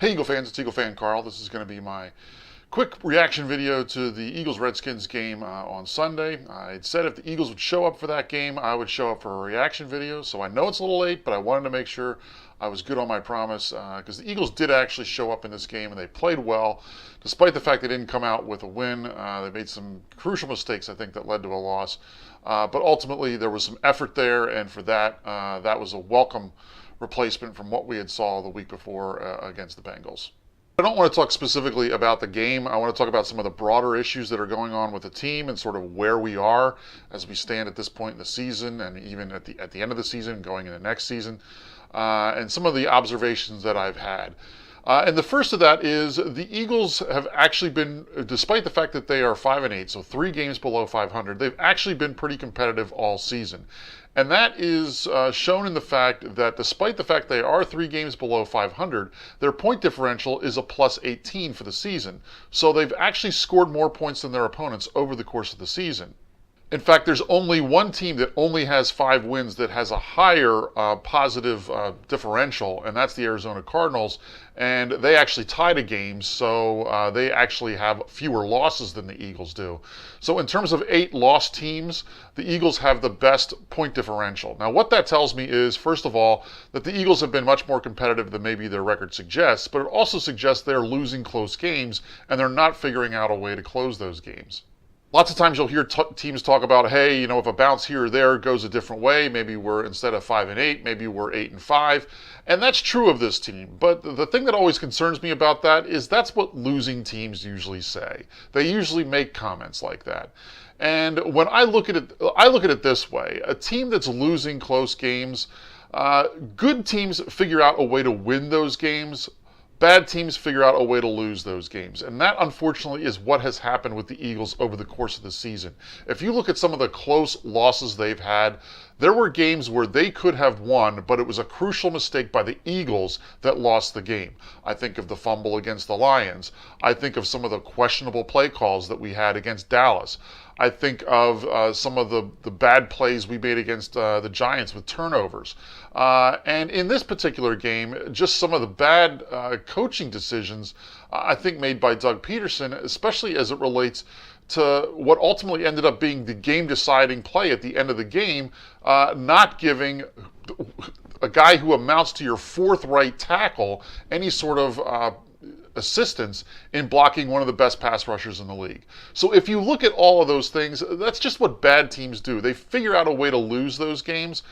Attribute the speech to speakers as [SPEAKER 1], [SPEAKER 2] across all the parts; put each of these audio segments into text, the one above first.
[SPEAKER 1] Hey Eagle fans, it's EaglefanKarl. This is going to be my quick reaction video to the Eagles-Redskins game on Sunday. I had said if the Eagles would show up for that game, I would show up for a reaction video. So I know it's a little late, but I wanted to make sure I was good on my promise because the Eagles did actually show up in this game and they played well. Despite the fact they didn't come out with a win, they made some crucial mistakes, I think, that led to a loss. But ultimately, there was some effort there, and for that, that was a welcome replacement from what we had saw the week before against the Bengals. I don't want to talk specifically about the game. I want to talk about some of the broader issues that are going on with the team and sort of where we are as we stand at this point in the season and even at the end of the season, going into next season, and some of the observations that I've had. And the first of that is the Eagles have actually been, despite the fact that they are 5-8, so 3 games below 500, they've actually been pretty competitive all season. And that is shown in the fact that despite the fact they are 3 games below 500, their point differential is a plus 18 for the season. So they've actually scored more points than their opponents over the course of the season. In fact, there's only one team that only has 5 wins that has a higher positive differential, and that's the Arizona Cardinals. And they actually tied a game, so they actually have fewer losses than the Eagles do. So in terms of 8 lost teams, the Eagles have the best point differential. Now, what that tells me is, first of all, that the Eagles have been much more competitive than maybe their record suggests, but it also suggests they're losing close games, and they're not figuring out a way to close those games. Lots of times you'll hear teams talk about, hey, you know, if a bounce here or there goes a different way, maybe we're instead of 5-8, maybe we're 8-5. And that's true of this team. But the thing that always concerns me about that is that's what losing teams usually say. They usually make comments like that. And when I look at it this way, a team that's losing close games, good teams figure out a way to win those games. Bad teams figure out a way to lose those games. And that, unfortunately, is what has happened with the Eagles over the course of the season. If you look at some of the close losses they've had, there were games where they could have won, but it was a crucial mistake by the Eagles that lost the game. I think of the fumble against the Lions. I think of some of the questionable play calls that we had against Dallas. I think of some of the bad plays we made against the Giants with turnovers. And in this particular game, just some of the bad coaching decisions, I think, made by Doug Peterson, especially as it relates to what ultimately ended up being the game-deciding play at the end of the game, not giving a guy who amounts to your 4th right tackle any sort of assistance in blocking one of the best pass rushers in the league. So if you look at all of those things, that's just what bad teams do. They figure out a way to lose those games.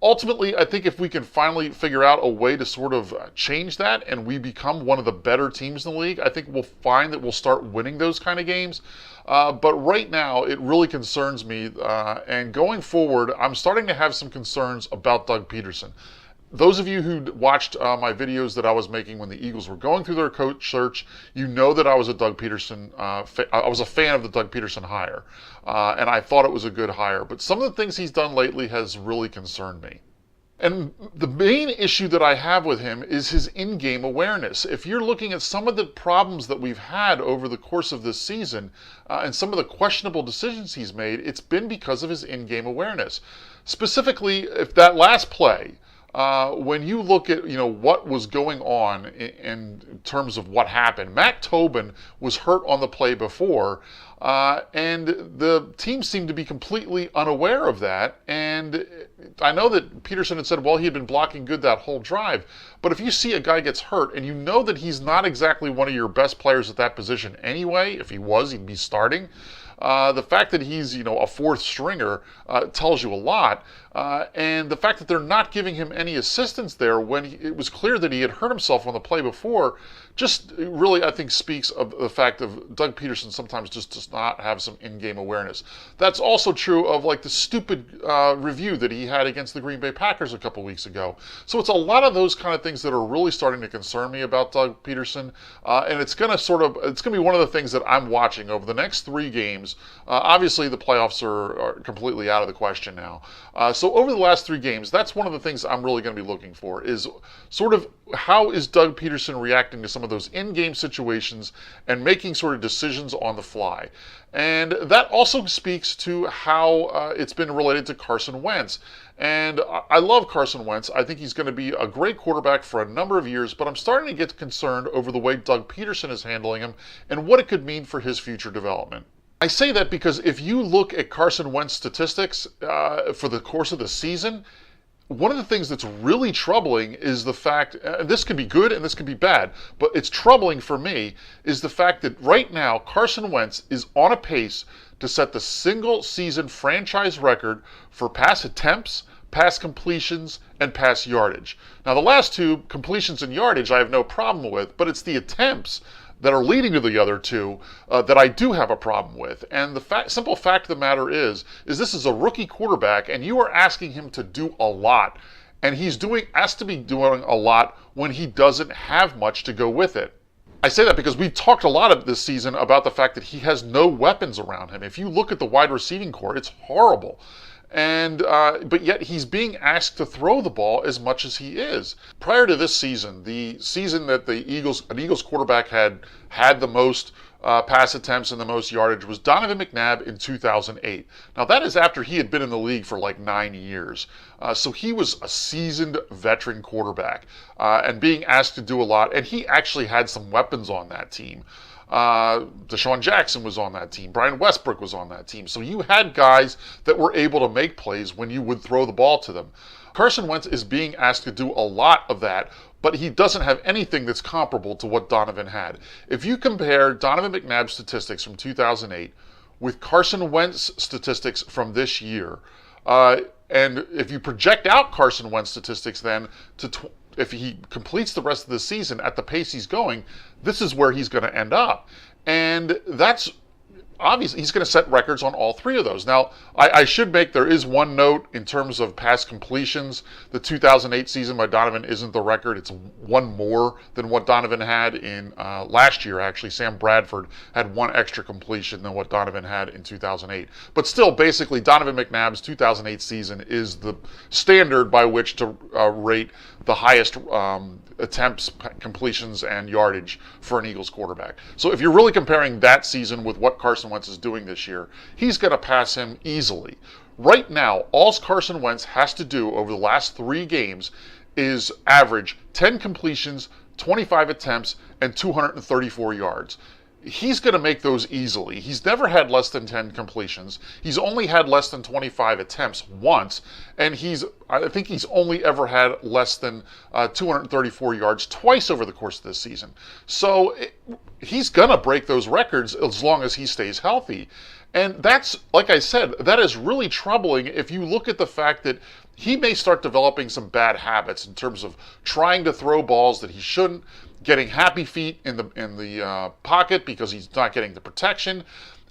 [SPEAKER 1] Ultimately, I think if we can finally figure out a way to sort of change that and we become one of the better teams in the league, I think we'll find that we'll start winning those kind of games. But right now, it really concerns me. And going forward, I'm starting to have some concerns about Doug Peterson. Those of you who watched my videos that I was making when the Eagles were going through their coach search, you know that I was a Doug Peterson. I was a fan of the Doug Peterson hire, and I thought it was a good hire. But some of the things he's done lately has really concerned me. And the main issue that I have with him is his in-game awareness. If you're looking at some of the problems that we've had over the course of this season and some of the questionable decisions he's made, it's been because of his in-game awareness. Specifically, if that last play, when you look at what was going on in terms of what happened, Matt Tobin was hurt on the play before, and the team seemed to be completely unaware of that. And I know that Peterson had said, well, he had been blocking good that whole drive. But if you see a guy gets hurt and you know that he's not exactly one of your best players at that position anyway, if he was, he'd be starting. The fact that he's, a 4th stringer tells you a lot. And the fact that they're not giving him any assistance there when it was clear that he had hurt himself on the play before just really, I think, speaks of the fact of Doug Peterson sometimes just does not have some in-game awareness. That's also true of like the stupid review that he had against the Green Bay Packers a couple weeks ago. So it's a lot of those kind of things that are really starting to concern me about Doug Peterson. And it's going to be one of the things that I'm watching over the next 3 games. Obviously, the playoffs are completely out of the question now. So So over the last 3 games, that's one of the things I'm really going to be looking for, is sort of how is Doug Peterson reacting to some of those in-game situations and making sort of decisions on the fly. And that also speaks to how it's been related to Carson Wentz. And I love Carson Wentz. I think he's going to be a great quarterback for a number of years, but I'm starting to get concerned over the way Doug Peterson is handling him and what it could mean for his future development. I say that because if you look at Carson Wentz statistics for the course of the season, one of the things that's really troubling is the fact, this could be good and this could be bad, but it's troubling for me, is the fact that right now Carson Wentz is on a pace to set the single season franchise record for pass attempts, pass completions, and pass yardage. Now the last 2, completions and yardage, I have no problem with, but it's the attempts that are leading to the other 2 that I do have a problem with. And the simple fact of the matter is this is a rookie quarterback, and you are asking him to do a lot, and he's asked to be doing a lot when he doesn't have much to go with it. I say that because we've talked a lot this season about the fact that he has no weapons around him. If you look at the wide receiving core, it's horrible. And but yet he's being asked to throw the ball as much as he is. Prior to this season, the season that an Eagles quarterback had the most pass attempts and the most yardage was Donovan McNabb in 2008. Now that is after he had been in the league for like 9 years. So he was a seasoned veteran quarterback and being asked to do a lot. And he actually had some weapons on that team. Deshaun Jackson was on that team. Brian Westbrook was on that team. So you had guys that were able to make plays when you would throw the ball to them. Carson Wentz is being asked to do a lot of that, but he doesn't have anything that's comparable to what Donovan had. If you compare Donovan McNabb's statistics from 2008 with Carson Wentz statistics from this year, and if you project out Carson Wentz statistics then to if he completes the rest of the season at the pace he's going, this is where he's going to end up. And that's obviously, he's going to set records on all 3 of those. Now, I should make, there is one note in terms of pass completions. The 2008 season by Donovan isn't the record. It's 1 more than what Donovan had in last year, actually. Sam Bradford had 1 extra completion than what Donovan had in 2008. But still, basically, Donovan McNabb's 2008 season is the standard by which to rate the highest attempts, completions, and yardage for an Eagles quarterback. So if you're really comparing that season with what Carson Wentz is doing this year, he's going to pass him easily. Right now, all Carson Wentz has to do over the last 3 games is average 10 completions, 25 attempts, and 234 yards. He's going to make those easily. He's never had less than 10 completions. He's only had less than 25 attempts once, and I think he's only ever had less than 234 yards twice over the course of this season. So he's going to break those records as long as he stays healthy. And that's, like I said, that is really troubling if you look at the fact that he may start developing some bad habits in terms of trying to throw balls that he shouldn't, getting happy feet in the pocket because he's not getting the protection.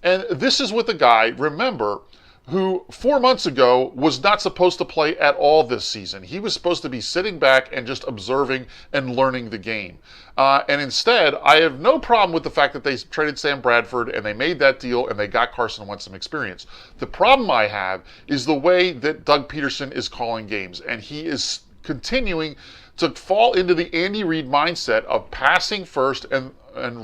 [SPEAKER 1] And this is with a guy, remember, who 4 months ago was not supposed to play at all this season. He was supposed to be sitting back and just observing and learning the game. And instead, I have no problem with the fact that they traded Sam Bradford and they made that deal and they got Carson Wentz some experience. The problem I have is the way that Doug Peterson is calling games, and he is continuing to fall into the Andy Reid mindset of passing first and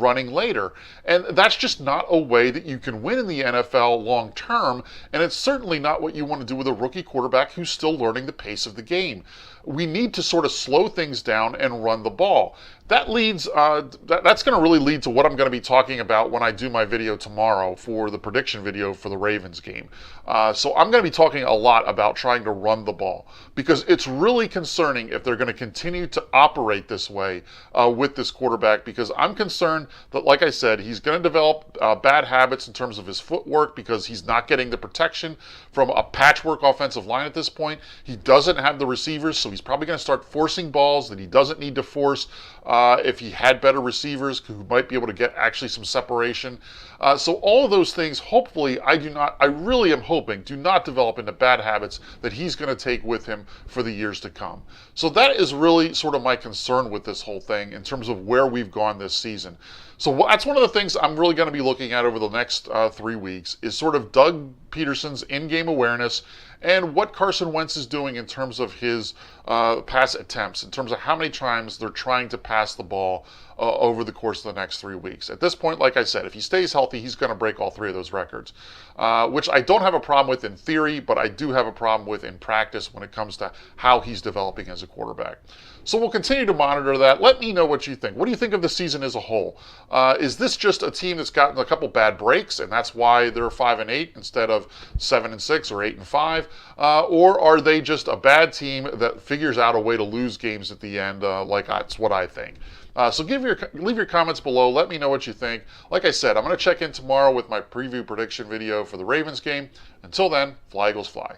[SPEAKER 1] running later. And that's just not a way that you can win in the NFL long term, and it's certainly not what you want to do with a rookie quarterback who's still learning the pace of the game. We need to sort of slow things down and run the ball. That leads, that's going to really lead to what I'm going to be talking about when I do my video tomorrow for the prediction video for the Ravens game. So I'm going to be talking a lot about trying to run the ball, because it's really concerning if they're going to continue to operate this way with this quarterback, because I'm concerned that, like I said, he's going to develop bad habits in terms of his footwork because he's not getting the protection from a patchwork offensive line at this point. He doesn't have the receivers, so he's probably going to start forcing balls that he doesn't need to force. If he had better receivers who might be able to get actually some separation. So all of those things, hopefully, I really am hoping, do not develop into bad habits that he's going to take with him for the years to come. So that is really sort of my concern with this whole thing in terms of where we've gone this season. So that's one of the things I'm really going to be looking at over the next 3 weeks, is sort of Doug Peterson's in-game awareness and what Carson Wentz is doing in terms of his pass attempts, in terms of how many times they're trying to pass the ball over the course of the next 3 weeks. At this point, like I said, if he stays healthy, he's going to break all 3 of those records, which I don't have a problem with in theory, but I do have a problem with in practice when it comes to how he's developing as a quarterback. So we'll continue to monitor that. Let me know what you think. What do you think of the season as a whole? Is this just a team that's gotten a couple bad breaks, and that's why they're 5-8 instead of 7-6 or 8-5? Or are they just a bad team that figures out a way to lose games at the end? Like that's what I think. So leave your comments below. Let me know what you think. Like I said, I'm going to check in tomorrow with my preview prediction video for the Ravens game. Until then, fly Eagles fly.